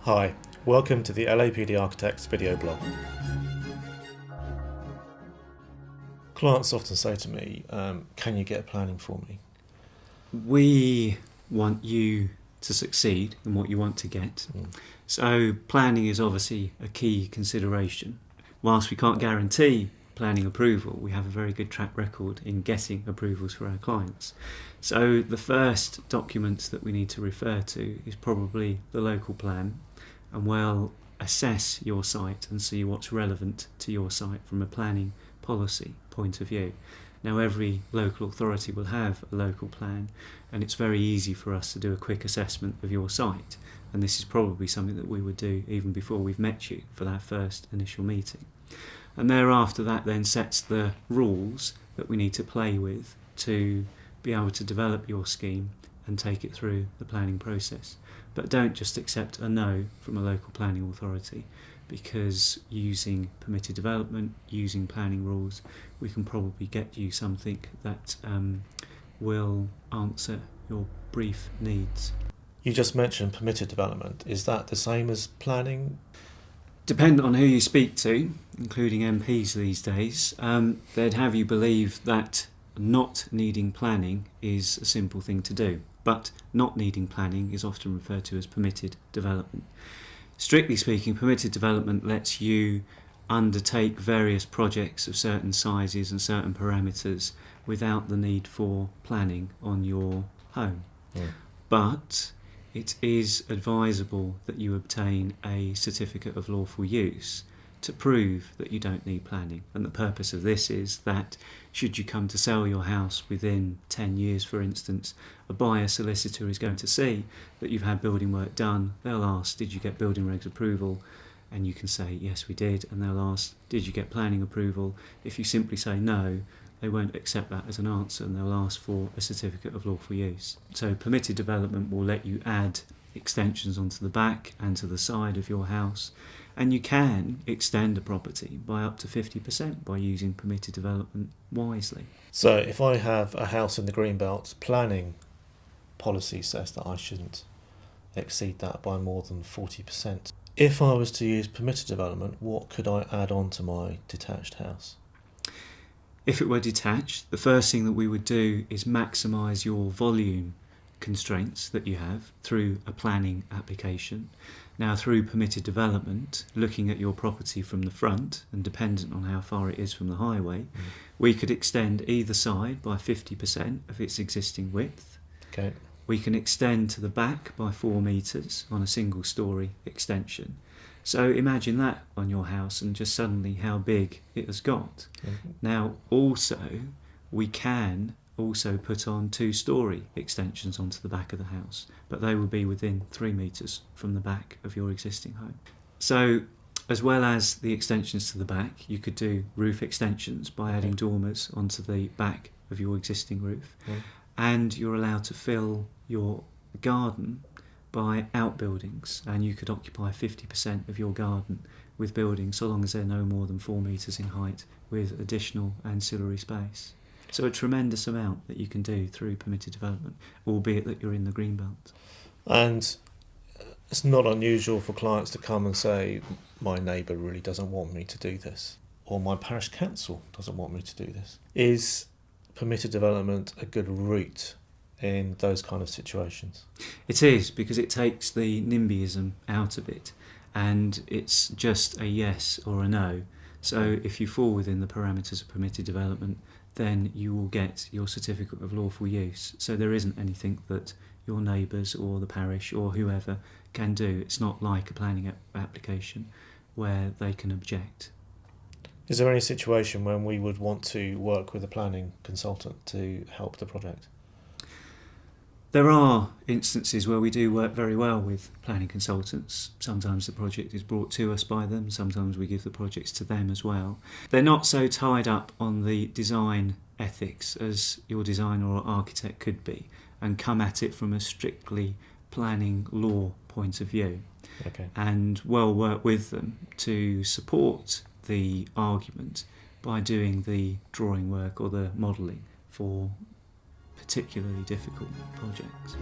Hi, welcome to the LAPD Architects video blog. Clients often say to me, can you get planning for me? We want you to succeed in what you want to get. So planning is obviously a key consideration. Whilst we can't guarantee planning approval, we have a very good track record in getting approvals for our clients. So the first document that we need to refer to is probably the local plan, and we'll assess your site and see what's relevant to your site from a planning policy point of view. Now, every local authority will have a local plan, and it's very easy for us to do a quick assessment of your site, and this is probably something that we would do even before we've met you for that first initial meeting. And thereafter, that then sets the rules that we need to play with to be able to develop your scheme and take it through the planning process. But don't just accept a no from a local planning authority, because using permitted development, using planning rules, we can probably get you something that will answer your brief needs. You just mentioned permitted development. Is that the same as planning? Depending on who you speak to, including MPs these days, they'd have you believe that not needing planning is a simple thing to do. But not needing planning is often referred to as permitted development. Strictly speaking, permitted development lets you undertake various projects of certain sizes and certain parameters without the need for planning on your home. But it is advisable that you obtain a certificate of lawful use to prove that you don't need planning. And the purpose of this is that should you come to sell your house within 10 years, for instance, a buyer solicitor is going to see that you've had building work done. They'll ask, did you get building regs approval? And you can say, yes, we did. And they'll ask, did you get planning approval? If you simply say no, they won't accept that as an answer, and they'll ask for a certificate of lawful use. So permitted development will let you add extensions onto the back and to the side of your house, and you can extend a property by up to 50% by using permitted development wisely. So if I have a house in the Greenbelt, planning policy says that I shouldn't exceed that by more than 40%. If I was to use permitted development, what could I add on to my detached house? If it were detached, the first thing that we would do is maximise your volume constraints that you have through a planning application. Now, through permitted development, looking at your property from the front and dependent on how far it is from the highway, we could extend either side by 50% of its existing width. Okay. We can extend to the back by 4 metres on a single storey extension. So imagine that on your house and just suddenly how big it has got. Now, also, we can also put on 2-storey extensions onto the back of the house, but they will be within 3 metres from the back of your existing home. So, as well as the extensions to the back, you could do roof extensions by adding dormers onto the back of your existing roof, and you're allowed to fill your garden by outbuildings, and you could occupy 50% of your garden with buildings so long as they're no more than 4 metres in height with additional ancillary space. So a tremendous amount that you can do through permitted development, albeit that you're in the Greenbelt. And it's not unusual for clients to come and say, my neighbour really doesn't want me to do this, or my parish council doesn't want me to do this. Is permitted development a good route in those kind of situations? It is, because it takes the NIMBYism out of it, and it's just a yes or a no. So if you fall within the parameters of permitted development, then you will get your certificate of lawful use. So there isn't anything that your neighbours or the parish or whoever can do. It's not like a planning application where they can object. Is there any situation when we would want to work with a planning consultant to help the project? There are instances where we do work very well with planning consultants. Sometimes the project is brought to us by them, sometimes we give the projects to them as well. They're not so tied up on the design ethics as your designer or architect could be, and come at it from a strictly planning law point of view. Okay. And we'll work with them to support the argument by doing the drawing work or the modelling for particularly difficult projects.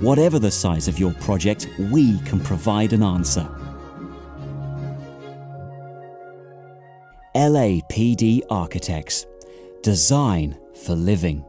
Whatever the size of your project, we can provide an answer. LAPD Architects. Design for living.